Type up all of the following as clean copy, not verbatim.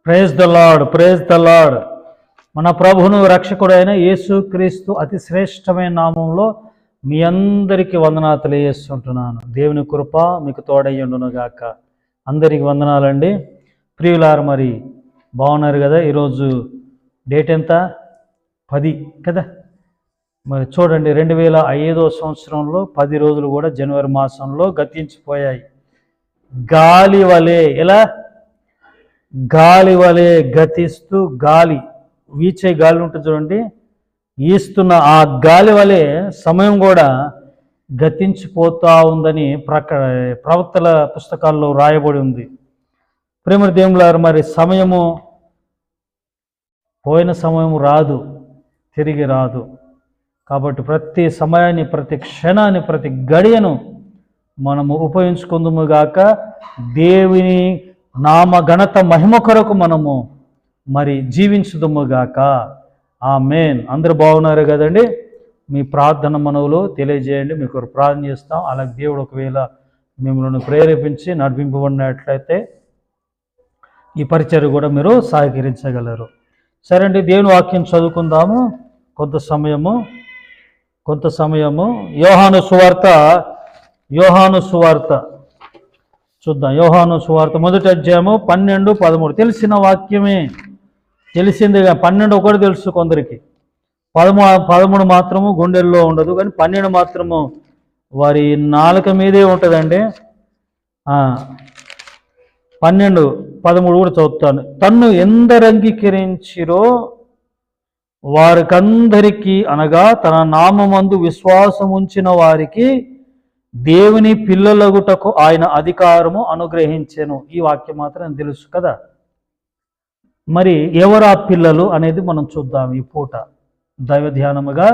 Praise the Lord, praise the Lord. మన ప్రభువును రక్షకుడైన యేసుక్రీస్తు అతి శ్రేష్టమైన నామంలో మీ అందరికీ వందనాలు తెలియజేస్తుంటున్నాను. దేవుని కృప మీకు తోడయ్యుండును గాక. అందరికి వందనాలండి. ప్రియులారు, మరి బాగున్నారు కదా? ఈరోజు డేట్ ఎంత? 10 కదా? మరి చూడండి, 2005 సంవత్సరంలో 10 రోజులు కూడా జనవరి మాసంలో గతించిపోయాయి. గాలి వలె, ఎలా గాలి వలె గతిస్తూ, గాలి వీచే గాలి ఉంటుంది చూడండి, ఈస్తున్న ఆ గాలి వలె సమయం కూడా గతించిపోతూ ఉందని ప్రవక్తల పుస్తకాల్లో రాయబడి ఉంది. ప్రేమ దేవులారు, మరి సమయము పోయిన సమయం రాదు, తిరిగి రాదు. కాబట్టి ప్రతి సమయాన్ని, ప్రతి క్షణాన్ని, ప్రతి గడియను మనము ఉపయోగించుకుందుము గాక. దేవుని నామ ఘనత మహిమ కొరకు మనము మరి జీవించుదుము గాక. ఆమేన్. అందరూ బాగున్నారు కదండి? మీ ప్రార్థన మనవులు తెలియజేయండి, మీకు ప్రార్థన చేస్తాం. అలాగే దేవుడు ఒకవేళ మిమ్మల్ని ప్రేరేపించి నడిపింపబడినట్లయితే ఈ పరిచర్య కూడా మీరు సహకరించగలరు. సరే అండి, దేవుని వాక్యం చదువుకుందాము. కొంత సమయము యోహాను సువార్త చూద్దాం. యోహాను సువార్త 1వ అధ్యాయము 12, 13. తెలిసిన వాక్యమే, తెలిసిందిగా. 12 ఒకటి తెలుసు కొందరికి, 13 మాత్రము గుండెల్లో ఉండదు, కానీ 12 మాత్రము వారి నాలుక మీదే ఉంటుందండి. 12, 13 కూడా చదువుతాను. తన్ను ఎందరు అంగీకరించిరో వారికందరికీ, అనగా తన నామమందు విశ్వాసం ఉంచిన వారికి దేవుని పిల్లలగుటకు ఆయన అధికారము అనుగ్రహించెను. ఈ వాక్యం మాత్రం తెలుసు కదా. మరి ఎవరు ఆ పిల్లలు అనేది మనం చూద్దాం ఈ పూట దైవ ధ్యానముగా.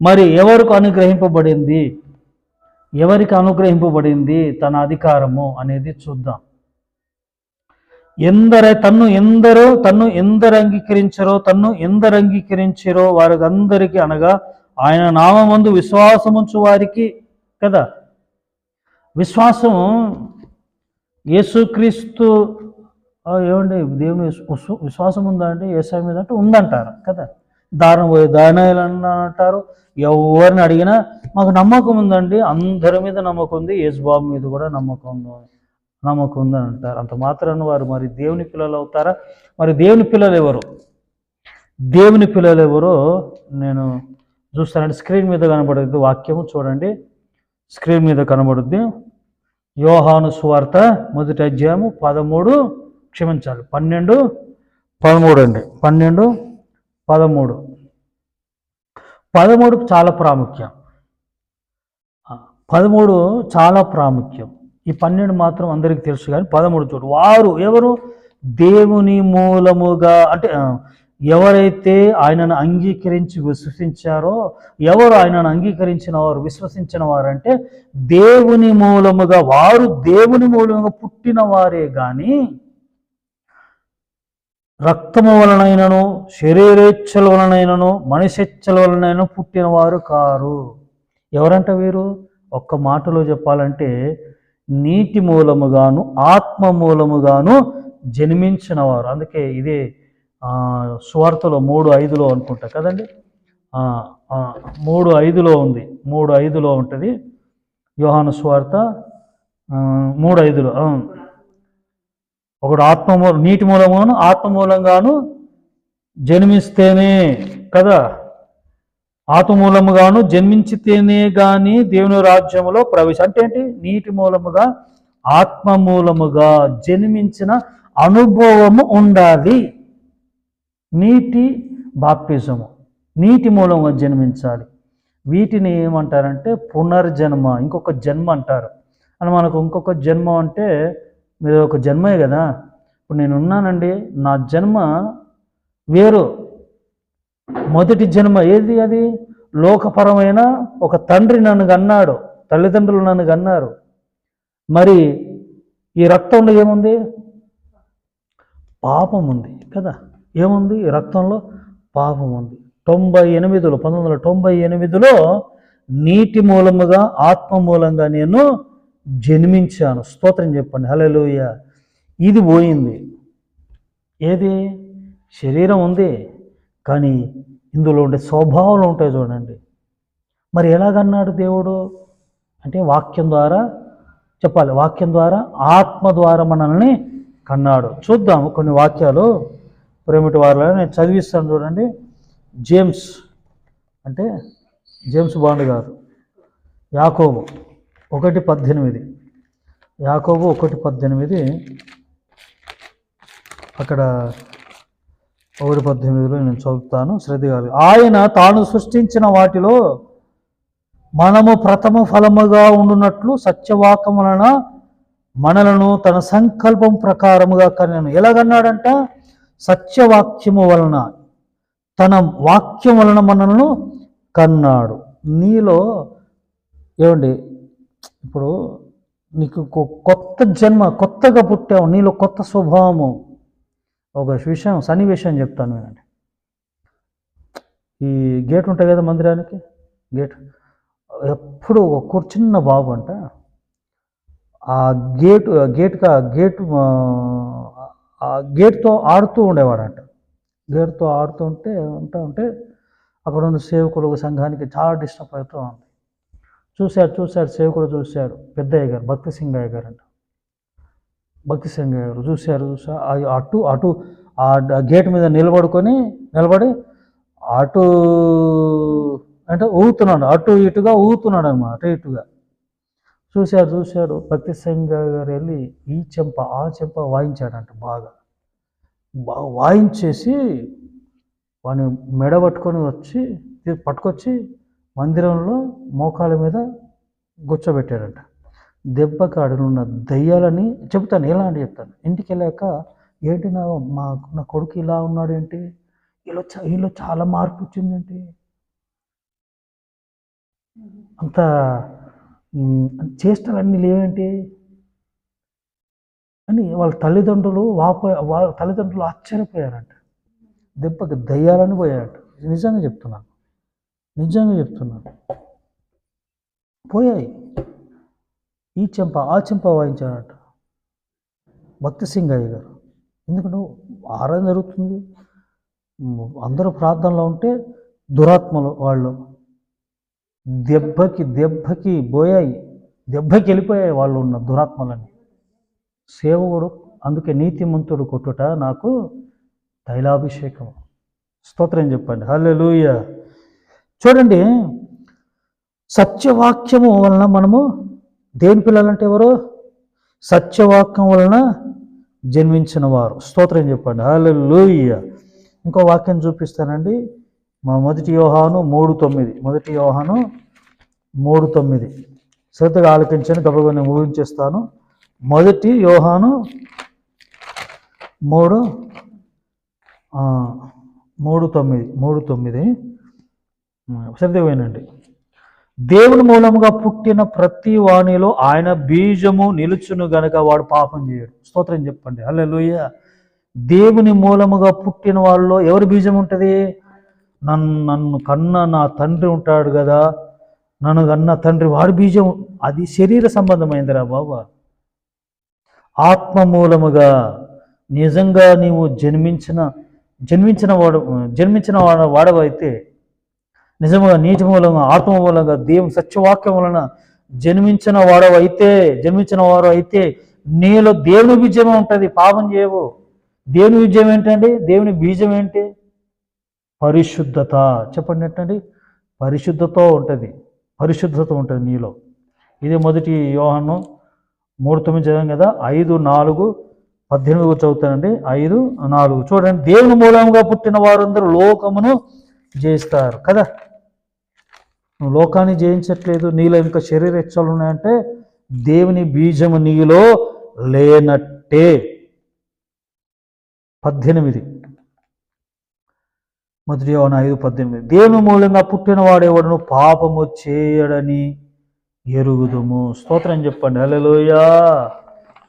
మరి ఎవరికి అనుగ్రహింపబడింది తన అధికారము అనేది చూద్దాం. తన్ను ఎందరు అంగీకరించరో వారికందరికీ, అనగా ఆయన నామమందు విశ్వాసముంచు వారికి కదా. విశ్వాసం యేసుక్రీస్తు, ఏమండి దేవుని విశ్వాసం ఉందా అంటే యేసయ్య మీద అంటే ఉందంటారు కదా. దానాయాలని అంటారు. ఎవరిని అడిగినా మాకు నమ్మకం ఉందండి, అందరి మీద నమ్మకం ఉంది, యేసుబాబు మీద కూడా నమ్మకం ఉందని అంటారు. అంత మాత్రాన వారు మరి దేవుని పిల్లలు అవుతారా? మరి దేవుని పిల్లలు ఎవరో నేను చూస్తానండి. స్క్రీన్ మీద కనబడుద్ది వాక్యము, చూడండి. స్క్రీన్ మీద కనబడుద్ది. యోహాను సువార్త 1వ అధ్యాయము 12, 13 అండి. 12, 13 చాలా ప్రాముఖ్యం. 13 చాలా ప్రాముఖ్యం. ఈ 12 మాత్రం అందరికీ తెలుసు, కానీ 13 చూడు. వారు ఎవరు? దేవుని మూలముగా, అంటే ఎవరైతే ఆయనను అంగీకరించి విశ్వసించారో, ఎవరు ఆయనను అంగీకరించిన వారు, విశ్వసించిన వారు అంటే దేవుని మూలముగా, వారు దేవుని మూలముగా పుట్టిన వారే గాని రక్తము వలనైనను, శరీరేచ్ఛల వలనైనను, మనిషిచ్ఛల వలనైనా పుట్టిన వారు కారు. ఎవరంట వీరు? ఒక్క మాటలో చెప్పాలంటే నీటి మూలముగాను ఆత్మ మూలముగాను జన్మించిన వారు. అందుకే ఇదే సువార్తలో 3:5 అనుకుంటా కదండి. 3:5 ఉంది. 3:5 ఉంటుంది యోహాను సువార్త 3:5. ఒకడు నీటి మూలముగాను ఆత్మ మూలంగాను జన్మిస్తేనే కదా, ఆత్మ మూలముగాను జన్మించితేనే గాని దేవుని రాజ్యములో అంటే ఏంటి? నీటి మూలముగా ఆత్మ మూలముగా జన్మించిన అనుభవము ఉండాలి. నీటి బాప్తిజము, నీటి మూలంగా జన్మించాలి. వీటిని ఏమంటారంటే పునర్జన్మ, ఇంకొక జన్మ అంటారు. అని మనకు ఇంకొక జన్మ అంటే మీరు ఒక జన్మే కదా. ఇప్పుడు నేను ఉన్నానండి, నా జన్మ వేరు. మొదటి జన్మ ఏది? అది లోకపరమైన ఒక తండ్రి నన్ను కన్నాడు, తల్లిదండ్రులు నన్ను కన్నారు. మరి ఈ రక్తంలో ఏముంది? పాపం ఉంది కదా. ఏముంది? ఈ రక్తంలో పాపం ఉంది. 1998లో నీటి మూలముగా ఆత్మ మూలంగా నేను జన్మించాను. స్తోత్రం చెప్పండి, హల్లెలూయా. ఇది పోయింది. ఏది? శరీరం ఉంది, కానీ ఇందులో ఉండే స్వభావాలు ఉంటాయి చూడండి. మరి ఎలాగన్నాడు దేవుడు అంటే వాక్యం ద్వారా చెప్పాలి. వాక్యం ద్వారా, ఆత్మ ద్వారా మనల్ని కన్నాడు. చూద్దాము కొన్ని వాక్యాలు ప్రేమిటి వారిలో నేను చదివిస్తాను చూడండి. జేమ్స్ అంటే జేమ్స్ బాండ్ గారు యాకోబు 1:18, యాకోబు 1:18 అక్కడ 1:18లో నేను చదువుతాను, శ్రద్ధగా. ఆయన తాను సృష్టించిన వాటిలో మనము ప్రథమ ఫలముగా ఉండునట్లు సత్యవాక్యం వలన మనలను తన సంకల్పం ప్రకారముగా కన్నాను. ఎలాగన్నాడంట? సత్యవాక్యము వలన, తన వాక్యం వలన మనలను కన్నాడు. నీలో ఏమండి, ఇప్పుడు నీకు కొత్త జన్మ, కొత్తగా పుట్టావు, నీలో కొత్త స్వభావము. ఒక సన్నివేశం చెప్తాను వినండి. ఈ గేట్ ఉంటాయి కదా మందిరానికి, ఎప్పుడు ఒక చిన్న బాబు అంట ఆ గేట్తో ఆడుతూ ఉండేవాడంట. గేట్తో ఆడుతూ ఉంటే అక్కడ ఉన్న సేవకులు సంఘానికి చాలా డిస్టర్బ్ అవుతూ ఉంది. చూశాడు సేవకుడు చూశాడు, పెద్దయ్య గారు, భక్తి సింగయ్య గారు అంట. భక్తి సింగయ్య గారు చూశారు. అటు ఆ గేట్ మీద నిలబడి అటు అంటే ఊగుతున్నాడు, అటు ఇటుగా ఊగుతున్నాడు అన్నమాట, అటు ఇటుగా. చూశాడు. భక్తి సింగయ్య గారు వెళ్ళి ఈ చెంప ఆ చెంప వాయించాడంట. బాగా వాయించేసి వాడిని మెడ పట్టుకొచ్చి మందిరంలో మోకాల మీద కూర్చోబెట్టాడంట. దెబ్బకి ఆడనున్న దయ్యాలని చెప్తాను, ఎలా అంటే చెప్తాను. ఇంటికి వెళ్ళాక ఏంటి నా కొడుకు ఇలా ఉన్నాడు ఏంటి, వీళ్ళు చాలా మార్పు వచ్చిందేంటి, అంత చేష్టలన్నీ లేవేంటి అని వాళ్ళ తల్లిదండ్రులు ఆశ్చర్యపోయారంట. దెబ్బకి దయ్యాలని పోయారంట. నిజంగా చెప్తున్నాను పోయాయి. ఈ చెంప ఆ చెంప వాయించాడట భక్తి సింగయ్య గారు. ఎందుకంటే ఆరాధన జరుగుతుంది, అందరూ ప్రార్థనలో ఉంటే దురాత్మలు వాళ్ళు దెబ్బకి పోయాయి, దెబ్బకి వెళ్ళిపోయాయి వాళ్ళు ఉన్న దురాత్మలని. సేవకుడు అందుకే నీతిమంతుడు కొట్టుట నాకు తైలాభిషేకం. స్తోత్రం చెప్పండి, హల్లెలూయా. చూడండి, సత్యవాక్యము వలన మనము దేని పిల్లలంటే ఎవరు? సత్యవాక్యం వలన జన్మించిన వారు. స్తోత్రం చెప్పండి, హల్లెలూయా. ఇంకో వాక్యం చూపిస్తానండి. మా 1 యోహాను 3:9 శ్రద్ధగా ఆలకించండి. గబగబా నేను ఊహించేస్తాను. 1 యోహాను 3:9 శ్రద్ధగా వినండి. దేవుని మూలముగా పుట్టిన ప్రతి వాణిలో ఆయన బీజము నిలుచును గనక వాడు పాపం చేయడు. స్తోత్రం చెప్పండి, హల్లెలూయా. దేవుని మూలముగా పుట్టిన వాళ్ళలో ఎవరి బీజం ఉంటుంది? నన్ను కన్న నా తండ్రి ఉంటాడు కదా, నన్ను కన్న తండ్రి, వాడి బీజం. అది శరీర సంబంధమైందిరా బాబా. ఆత్మ మూలముగా నిజంగా నీవు జన్మించిన వాడవైతే, నిజముగా నీటి మూలంగా ఆత్మ మూలంగా దేవుని సత్యవాక్యం వలన జన్మించిన వారు అయితే నీలో దేవుని బీజమే ఉంటుంది. పాపం చేయవు. దేవుని బీజం ఏంటండి? దేవుని బీజం ఏంటి? పరిశుద్ధత. చెప్పండి ఏంటండి? పరిశుద్ధత ఉంటుంది నీలో. ఇది 1 యోహాను 3:9 చదివాం కదా. 5:4-18 చదువుతానండి. 5:4 చూడండి. దేవుని మూలంగా పుట్టిన వారందరూ లోకమును జయిస్తారు కదా. నువ్వు లోకాన్ని జయించట్లేదు, నీలో ఇంకా శరీర ఇచ్ఛలు ఉన్నాయంటే దేవుని బీజము నీలో లేనట్టే. 18 1 యోహాను 5:18 దేవుని మూలంగా పుట్టిన వాడెవడను పాపము చేయడని ఎరుగుదుము. స్తోత్రం చెప్పండి, హల్లెలూయా.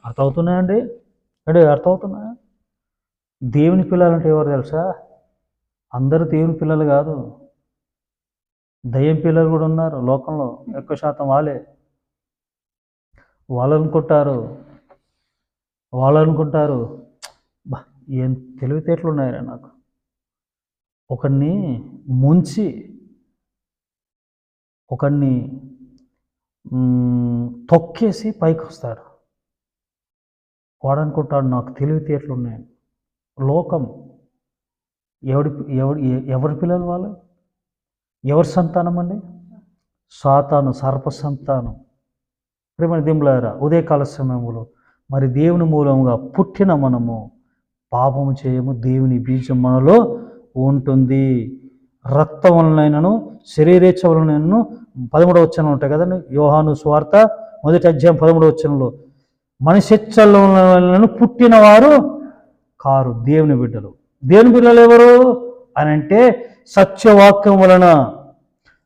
అర్థమవుతున్నాయండి? అర్థమవుతున్నాయా? దేవుని పిల్లలంటే ఎవరు తెలుసా? అందరూ దేవుని పిల్లలు కాదు, దయ్యం పిల్లలు కూడా ఉన్నారు లోకంలో. ఎక్కువ శాతం వాళ్ళు అనుకుంటారు ఏం తెలివితేటలు ఉన్నాయరా నాకు. ఒకడిని ముంచి ఒకడిని తొక్కేసి పైకి వస్తాడు. వాడనుకుంటాడు నాకు తెలివితేటలు ఉన్నాయని. లోకం ఎవరి పిల్లలు వాళ్ళు? ఎవరి సంతానం అండి? సాతాను, సర్ప సంతానం. ప్రేమ దింబులారా, ఉదయకాల సమయంలో మరి దేవుని మూలంగా పుట్టిన మనము పాపము చేయము, దేవుని బీజం మనలో ఉంటుంది. రక్తం వలనైనను శరీరేచ్ఛ వలనైనను 13వ వచనం ఉంటాయి కదండి, యోహాను సువార్త 1వ అధ్యాయం 13వ వచనంలో, మనిషిచ్చల వలన పుట్టిన వారు కారు దేవుని బిడ్డలు. దేవుని బిడ్డలు ఎవరు అని అంటే సత్యవాక్యం వలన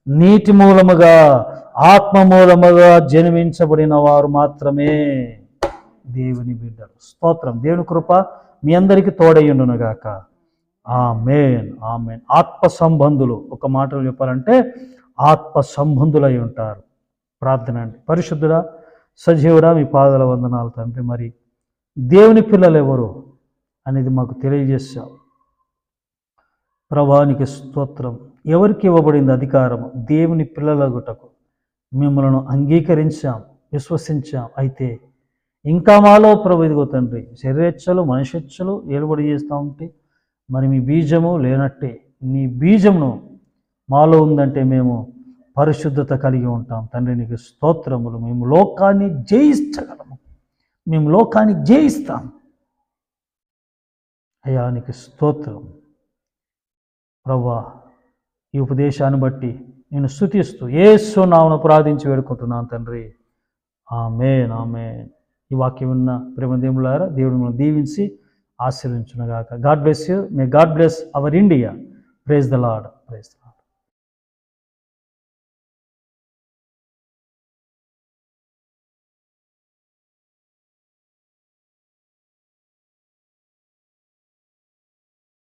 నీటి మూలముగా ఆత్మ మూలముగా జన్మించబడిన వారు మాత్రమే దేవుని బిడ్డలు. స్తోత్రం. దేవుని కృప మీ అందరికీ తోడయ్యుండునుగాక. ఆమేన్, ఆమేన్. ఆత్మ సంబంధులు, ఒక మాటలో చెప్పాలంటే ఆత్మ సంబంధులై ఉంటారు. ప్రార్థన అండి. పరిశుద్ధుడా, సజీవుడా, మీ పాదాల వందనాలు తండ్రి. మరి దేవుని పిల్లలు ఎవరు అనేది మాకు తెలియజేశావు ప్రభానికి స్తోత్రం. ఎవరికి ఇవ్వబడింది అధికారం? దేవుని పిల్లలగుటకు మిమ్మల్ని అంగీకరించాం, విశ్వసించాం. అయితే ఇంకా మాలో ప్రభు ఇదిగో తండ్రి శరీరేచ్ఛలు, మనిషిచ్ఛలు ఏలుబడి చేస్తూ ఉంటే మరి మీ బీజము లేనట్టే. నీ బీజమును మాలో ఉందంటే మేము పరిశుద్ధత కలిగి ఉంటాం తండ్రి. నీకు స్తోత్రములు. మేము లోకాన్ని జయించగలము, మేము లోకాన్ని జయిస్తాం అయ్యా. నీకు స్తోత్రం ప్రభువా. ఈ ఉపదేశాన్ని బట్టి నేను స్తుతిస్తూ యేసు నామమున ప్రార్థించి వేడుకుంటున్నాను తండ్రి. ఆమేన్, ఆమేన్. ఈ వాక్యం ఉన్న ప్రేమ దేవులారా, దేవుడు మిమ్మల్ని దీవించి ఆశీర్వదించునుగాక. God bless you. May God bless our India. Praise the Lord. Praise the lord.